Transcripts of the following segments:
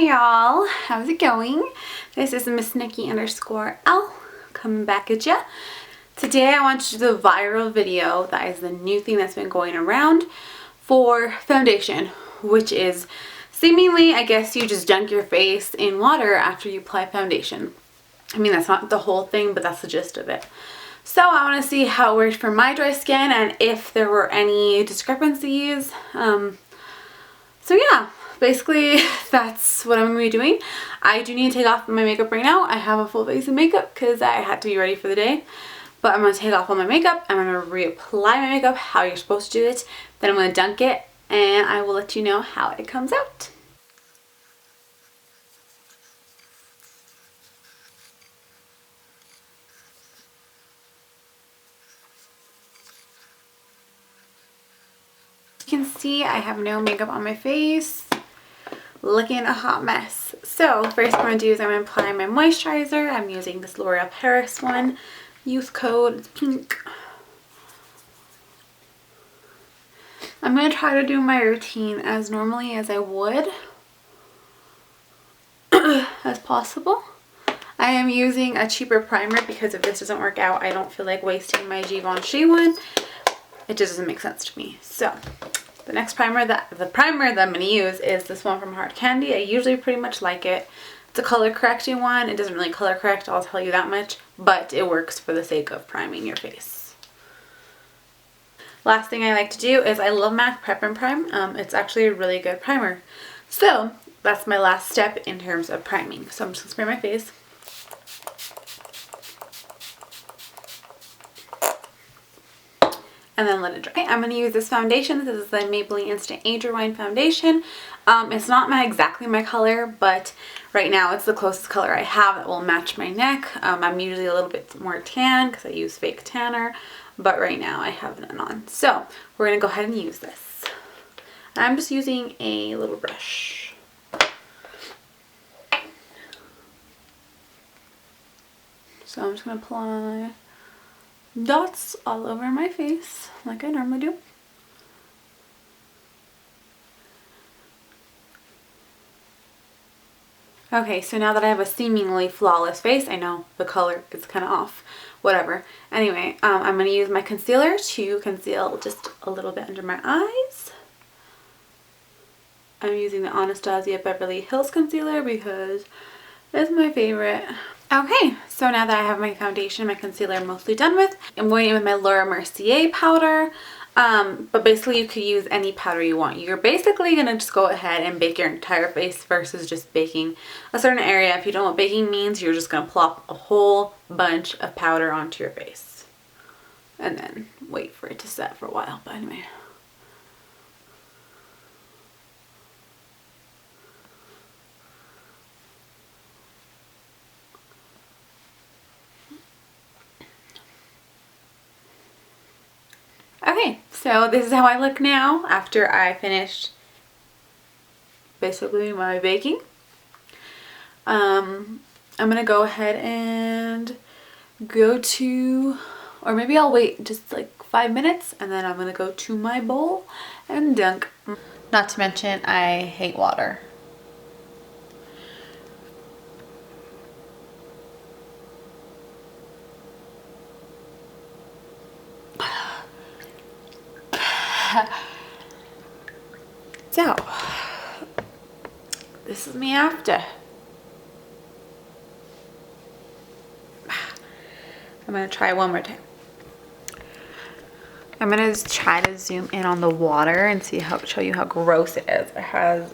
Hey y'all, how's it going? This is Miss Nikki _L coming back at ya. Today I want to do the viral video that is the new thing that's been going around for foundation, which is seemingly, I guess, you just dunk your face in water after you apply foundation. I mean, that's not the whole thing, but that's the gist of it. So I want to see how it worked for my dry skin and if there were any discrepancies. So yeah, basically that's what I'm going to be doing. I do need to take off my makeup right now. I have a full face of makeup because I had to be ready for the day. But I'm going to take off all my makeup. I'm going to reapply my makeup how you're supposed to do it. Then I'm going to dunk it and I will let you know how it comes out. You can see I have no makeup on my face. Looking a hot mess. So first I'm going to do is I'm going to apply my moisturizer. I'm using this L'Oreal Paris one. Youth code, it's pink. I'm going to try to do my routine as normally as I would as possible. I am using a cheaper primer because if this doesn't work out, I don't feel like wasting my Givenchy one. It just doesn't make sense to me. So the next primer, the primer that I'm going to use is this one from Hard Candy. I usually pretty much like it. It's a color correcting one. It doesn't really color correct, I'll tell you that much, but it works for the sake of priming your face. Last thing I like to do is I love MAC Prep and Prime. It's actually a really good primer. So that's my last step in terms of priming. So I'm just going to spray my face. And then let it dry. I'm going to use this foundation. This is the Maybelline Instant Age Rewind foundation. It's not exactly my color, but right now it's the closest color I have that will match my neck. I'm usually a little bit more tan because I use fake tanner, but right now I have none on. So we're going to go ahead and use this. I'm just using a little brush. So I'm just going to apply dots all over my face like I normally do. Okay, so now that I have a seemingly flawless face, I know the color is kind of off, whatever. Anyway, I'm going to use my concealer to conceal just a little bit under my eyes. I'm using the Anastasia Beverly Hills concealer because it's my favorite. Okay, so now that I have my foundation, my concealer mostly done with, I'm going in with my Laura Mercier powder. But basically you could use any powder you want. You're basically going to just go ahead and bake your entire face versus just baking a certain area. If you don't know what baking means, you're just going to plop a whole bunch of powder onto your face. And then wait for it to set for a while. But anyway. Okay, so this is how I look now after I finished basically my baking. I'm gonna go ahead and go to, or maybe I'll wait just like 5 minutes and then I'm gonna go to my bowl and dunk. Not to mention I hate water. So, this is me after. I'm going to try one more time. I'm going to try to zoom in on the water and show you how gross it is. It has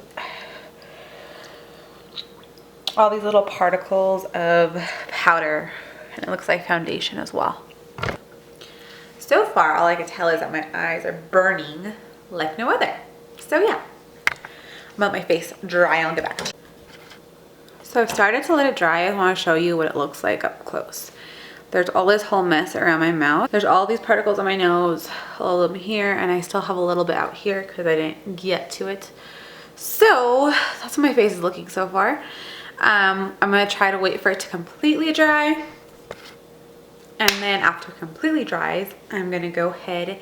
all these little particles of powder and it looks like foundation as well. So far, all I can tell is that my eyes are burning like no other. So yeah, I'm let my face dry and I'll get back. So I've started to let it dry. I want to show you what it looks like up close. There's all this whole mess around my mouth. There's all these particles on my nose, all of them here, and I still have a little bit out here because I didn't get to it. So that's what my face is looking so far. I'm going to try to wait for it to completely dry. And then after it completely dries, I'm going to go ahead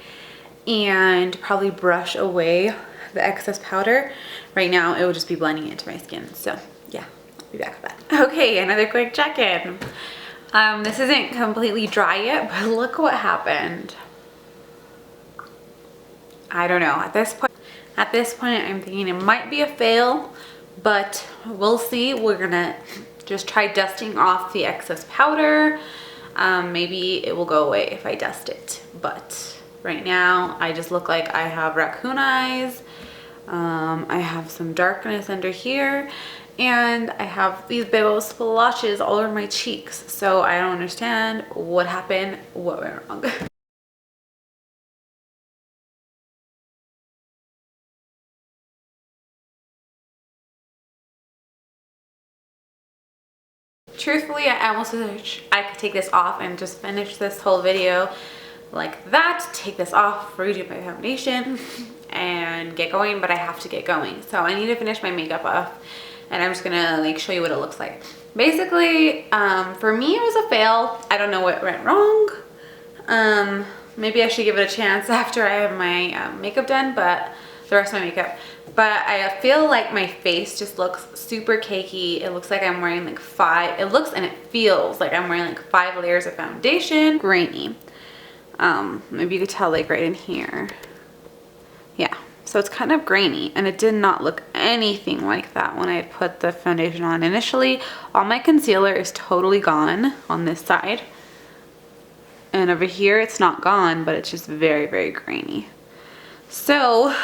and probably brush away the excess powder. Right now it will just be blending into my skin. So yeah, I'll be back with that. Okay, another quick check-in. This isn't completely dry yet, but look what happened. I don't know. At this point, I'm thinking it might be a fail, but we'll see. We're gonna just try dusting off the excess powder. Maybe it will go away if I dust it, but right now I just look like I have raccoon eyes. I have some darkness under here, and I have these big old splotches all over my cheeks. So I don't understand what happened, what went wrong. Truthfully, I almost wish I could take this off and just finish this whole video like that, take this off, redo my foundation, and get going, but I have to get going. So I need to finish my makeup off, and I'm just gonna like show you what it looks like. Basically, for me, it was a fail. I don't know what went wrong. Maybe I should give it a chance after I have my makeup done, but the rest of my makeup. But I feel like my face just looks super cakey. It looks like I'm wearing like it looks and it feels like I'm wearing like 5 layers of foundation. Grainy. Maybe you could tell like right in here. Yeah, so it's kind of grainy, and it did not look anything like that when I had put the foundation on initially. All my concealer is totally gone on this side. And over here it's not gone, but it's just very, very grainy. So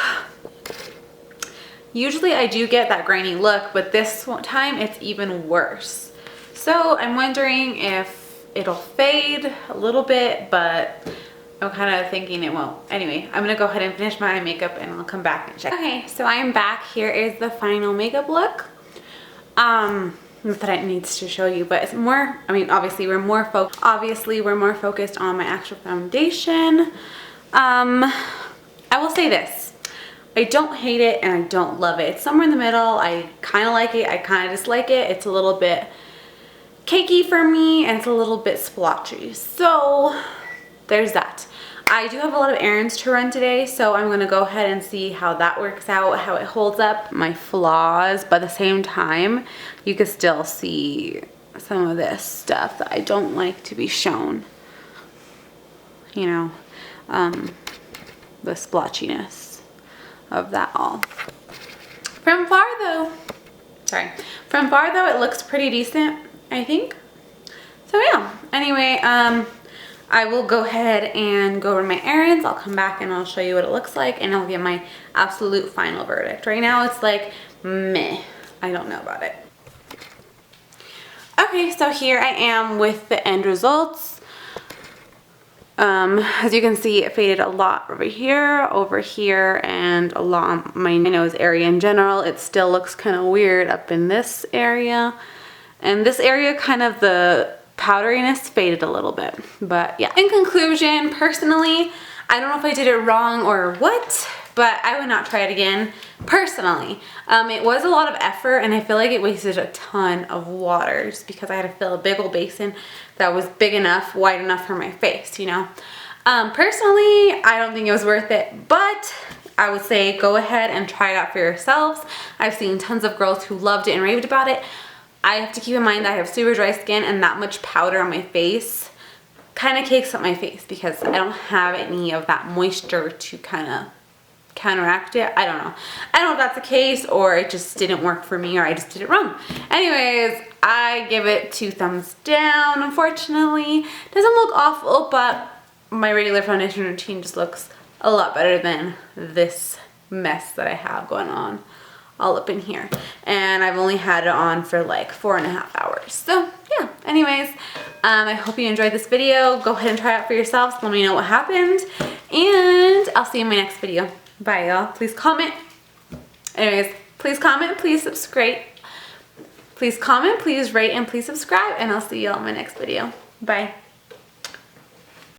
usually I do get that grainy look, but this time it's even worse. So I'm wondering if it'll fade a little bit, but I'm kind of thinking it won't. Anyway, I'm gonna go ahead and finish my makeup and I'll come back and check. Okay, so I'm back. Here is the final makeup look. Not that it needs to show you, but it's more, I mean, obviously we're more focused on my actual foundation. I will say this. I don't hate it and I don't love it. It's somewhere in the middle. I kind of like it. I kind of dislike it. It's a little bit cakey for me, and it's a little bit splotchy. So there's that. I do have a lot of errands to run today, so I'm going to go ahead and see how that works out, how it holds up. My flaws, but at the same time, you can still see some of this stuff that I don't like to be shown. You know, the splotchiness of that all. From far though, it looks pretty decent, I think. So yeah, anyway, I will go ahead and go over my errands. I'll come back and I'll show you what it looks like, and I'll give my absolute final verdict. Right now it's like meh. I don't know about it. Okay, so here I am with the end results. As you can see, it faded a lot over here, and a lot on my nose area in general. It still looks kind of weird up in this area. And this area, kind of the powderiness faded a little bit. But yeah, in conclusion, personally, I don't know if I did it wrong or what, but I would not try it again, personally. It was a lot of effort, and I feel like it wasted a ton of water just because I had to fill a big old basin that was big enough, wide enough for my face, you know. Personally, I don't think it was worth it, but I would say go ahead and try it out for yourselves. I've seen tons of girls who loved it and raved about it. I have to keep in mind that I have super dry skin, and that much powder on my face kind of cakes up my face because I don't have any of that moisture to kind of counteract it. I don't know. I don't know if that's the case, or it just didn't work for me, or I just did it wrong. Anyways, I give it 2 thumbs down, unfortunately. Doesn't look awful, but my regular foundation routine just looks a lot better than this mess that I have going on all up in here. And I've only had it on for like 4.5 hours. So yeah, anyways, I hope you enjoyed this video. Go ahead and try it out for yourselves. Let me know what happened, and I'll see you in my next video. Bye, y'all. Please comment. Anyways, please comment, please subscribe. Please comment, please rate, and please subscribe, and I'll see y'all in my next video. Bye.